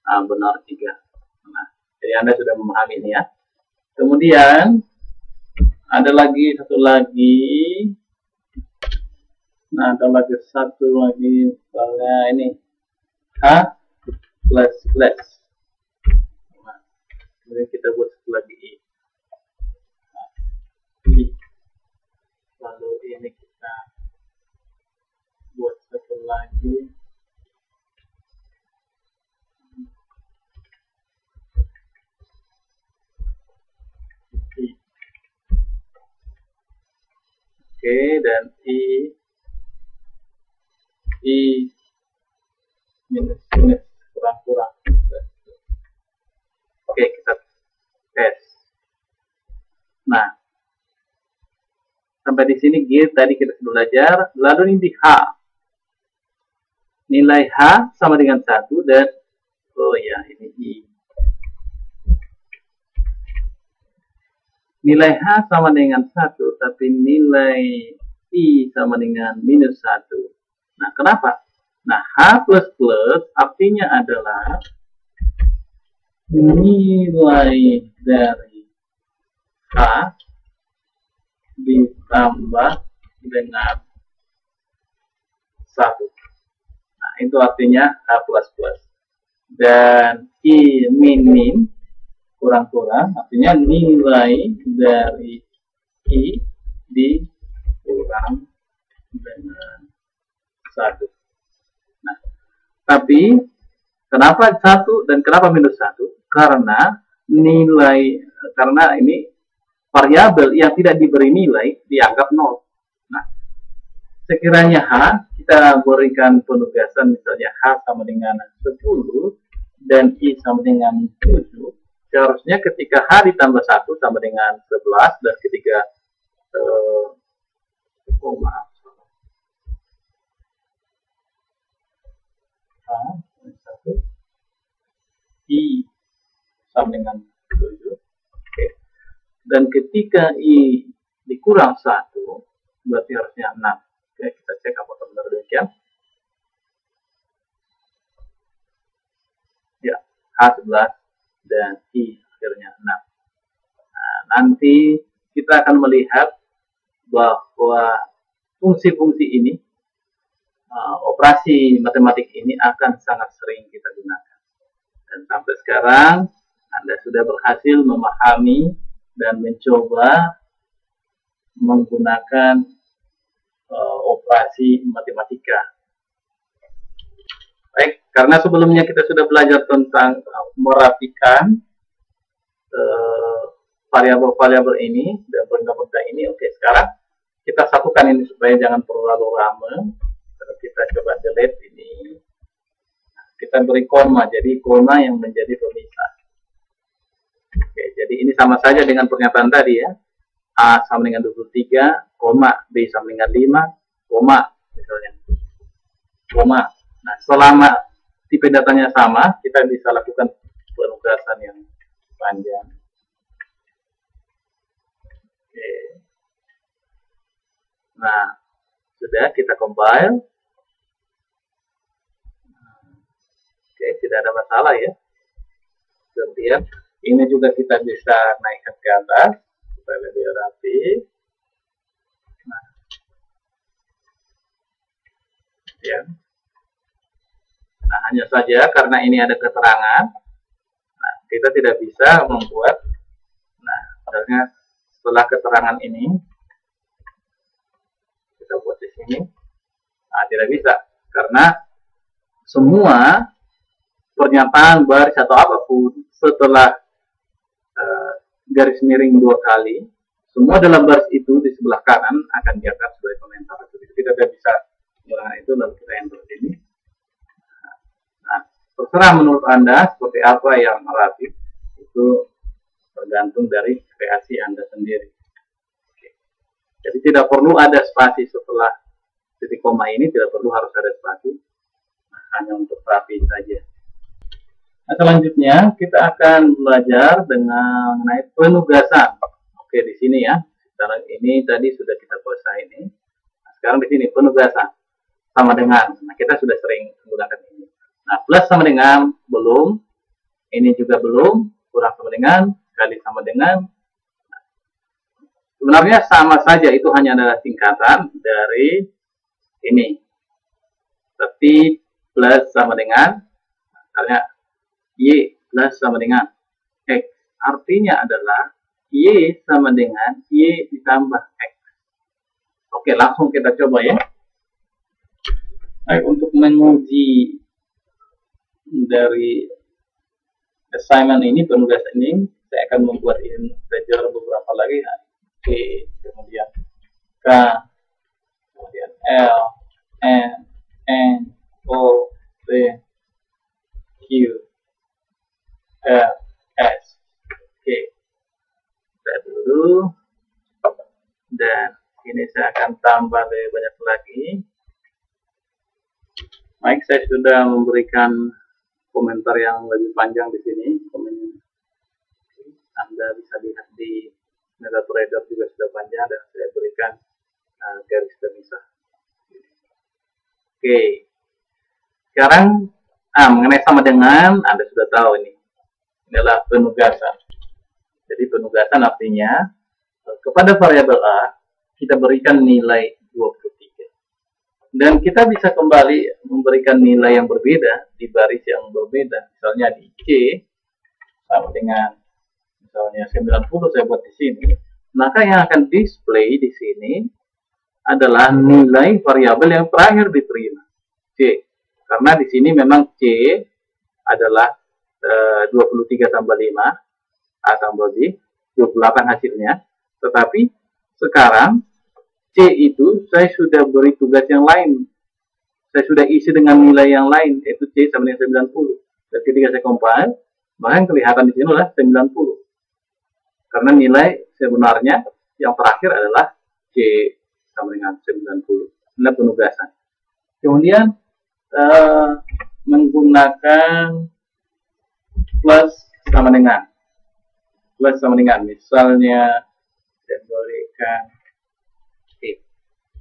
benar 3. Nah, jadi Anda sudah memahami ini ya. Kemudian ada lagi satu lagi. Nah, ada lagi satu lagi, misalnya ini H plus plus. Nah, kemudian kita buat satu lagi I. Nah, I. Lalu ini kita buat satu lagi. I. Oke, dan I minus kurang. Oke, kita tes. Nah, sampai di sini G tadi kita sudah belajar. Lalu ini di H. Nilai H sama dengan 1 dan oh ya, ini I. Nilai H sama dengan 1, tapi nilai I sama dengan minus 1. Nah, kenapa? Nah, H plus plus artinya adalah nilai dari H ditambah dengan 1. Nah, itu artinya H plus plus. Dan I min kurang artinya nilai dari I dikurang dengan 1. Nah, tapi kenapa 1 dan kenapa minus 1? Karena ini variabel yang tidak diberi nilai dianggap 0. Nah, sekiranya H, kita berikan penugasan misalnya H sama dengan 10 dan I sama dengan 7, seharusnya ketika H ditambah 1 sama dengan 11 dan ketika I sama dengan 7. Oke. Dan ketika I dikurang 1, berarti harusnya 6. Oke, kita cek apakah benar demikian. Ya, H11 dan I akhirnya 6. Nah, nanti kita akan melihat bahwa fungsi-fungsi ini, operasi matematik ini akan sangat sering kita gunakan. Dan sampai sekarang Anda sudah berhasil memahami dan mencoba menggunakan operasi matematika. Baik, karena sebelumnya kita sudah belajar tentang merapikan variabel-variabel ini dan benda-benda ini. Oke, sekarang kita satukan ini supaya jangan terlalu lama. Kita coba delete ini. Kita beri koma, jadi koma yang menjadi pemisah. Oke, jadi ini sama saja dengan pernyataan tadi ya. A sama dengan 23, koma, B sama dengan 5, koma, misalnya. Koma. Nah, selama tipe datanya sama, kita bisa lakukan penugasan yang panjang. Oke. Nah, sudah kita compile. Oke, tidak ada masalah ya. Kemudian ini juga kita bisa naikkan ke atas supaya lebih rapi. Nah, ya. Nah, hanya saja karena ini ada keterangan, nah, kita tidak bisa membuat. Nah, misalnya setelah keterangan ini kita buat di sini, nah, tidak bisa karena semua pernyataan baris atau apapun setelah garis miring 2 kali, semua dalam baris itu di sebelah kanan akan diangkat sebagai komentar. Jadi kita tidak bisa menggunakan itu lalu kita enter ini. Nah, terserah menurut Anda seperti apa yang rapi, itu tergantung dari kreasi Anda sendiri. Oke. Jadi tidak perlu ada spasi setelah titik koma ini, tidak perlu harus ada spasi, nah, hanya untuk rapi saja. Nah, selanjutnya kita akan belajar dengan mengenai penugasan. Oke, di sini ya. Sekarang ini tadi sudah kita kuasai ini. Nah, sekarang di sini penugasan sama dengan. Nah, kita sudah sering menggunakan ini. Nah, plus sama dengan belum. Ini juga belum, kurang sama dengan, kali sama dengan. Sebenarnya sama saja, itu hanya adalah singkatan dari ini. Tapi plus sama dengan, misalnya Y plus sama dengan X. Artinya adalah Y sama dengan Y ditambah X. Oke, langsung kita coba ya. Baik, untuk menguji dari assignment ini, penugas ini, saya akan membuat integer beberapa lagi. P, kemudian K, kemudian L, N, O, P, Q, R, S. Oke, saya dulu, dan ini saya akan tambah lebih banyak lagi. Baik, saya sudah memberikan komentar yang lebih panjang di sini. Anda bisa lihat di MetaTrader juga sudah panjang, dan saya berikan garis pemisah. Oke, sekarang mengenai sama dengan, Anda sudah tahu ini adalah penugasan. Jadi penugasan artinya kepada variabel A kita berikan nilai 23, dan kita bisa kembali memberikan nilai yang berbeda di baris yang berbeda. Misalnya di C sama dengan misalnya 90, saya buat di sini, maka yang akan display di sini adalah nilai variabel yang terakhir diterima, C. Karena di sini memang C adalah 23 tambah 5, A tambah B, 28 hasilnya. Tetapi sekarang C itu saya sudah beri tugas yang lain. Saya sudah isi dengan nilai yang lain, yaitu C sama dengan 90. Dan ketika saya compile, maka yang kelihatan di sini adalah 90. Karena nilai sebenarnya yang terakhir adalah C sama dengan 90. Ini penugasan. Kemudian menggunakan plus sama dengan. Plus sama dengan. Misalnya saya berikan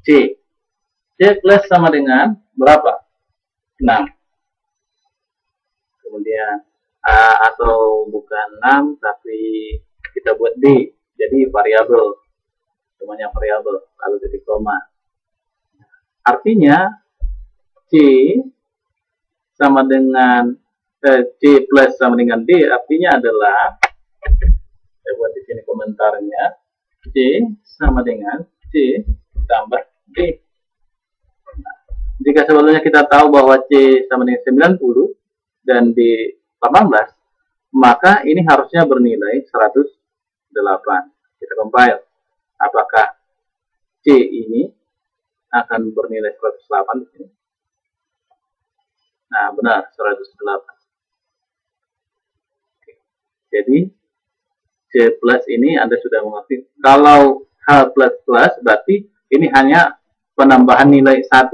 C. C plus sama dengan berapa? 6. Kemudian A, atau bukan 6, tapi kita buat D, jadi variabel, semuanya variabel, lalu titik koma. Artinya C sama dengan C plus sama dengan D, artinya adalah, saya buat di sini komentarnya, C sama dengan C tambah D. Nah, jika sebelumnya kita tahu bahwa C sama dengan 90 dan D 18, maka ini harusnya bernilai 108. Kita compile. Apakah C ini akan bernilai 108 di sini? Nah, benar, 108. Oke. Jadi C plus ini Anda sudah mengerti. Kalau H plus plus berarti ini hanya penambahan nilai 1.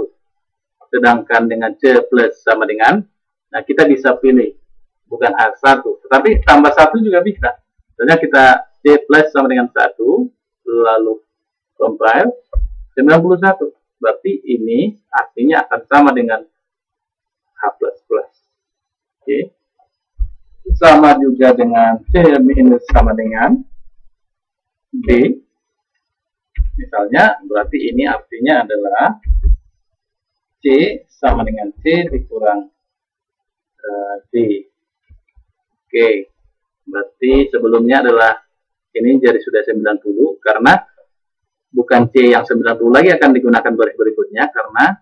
Sedangkan dengan C plus sama dengan, nah kita bisa pilih bukan H1, tetapi tambah 1 juga bisa. Misalnya kita C plus sama dengan 1, lalu compile 91. Berarti ini artinya akan sama dengan H plus plus. Oke. Sama juga dengan C minus sama dengan D. Misalnya, berarti ini artinya adalah C sama dengan C dikurang D. Oke, berarti sebelumnya adalah ini jadi sudah 90, karena bukan C yang 90 lagi akan digunakan baris berikutnya, karena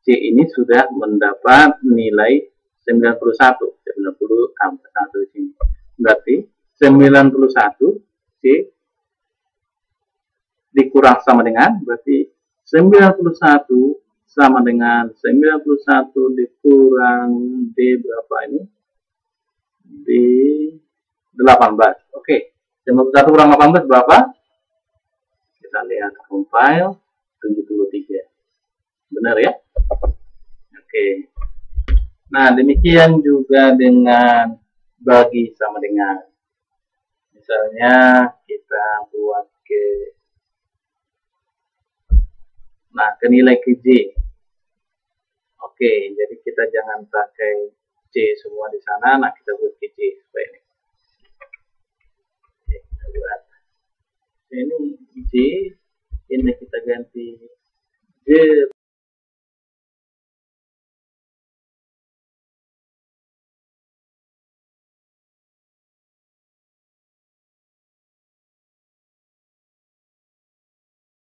C ini sudah mendapat nilai 91 tambah 1 di sini. Berarti 91 C dikurang sama dengan, berarti 91 sama dengan 91 dikurang D berapa ini? D 18. Oke. 91 kurang 18 berapa? Kita lihat compile 73. Benar ya? Oke. Nah, demikian juga dengan bagi sama dengan. Misalnya kita buat ke nilai ke J. Oke, jadi kita jangan pakai C semua di sana. Nah, kita buat ke J ini J, ini kita ganti J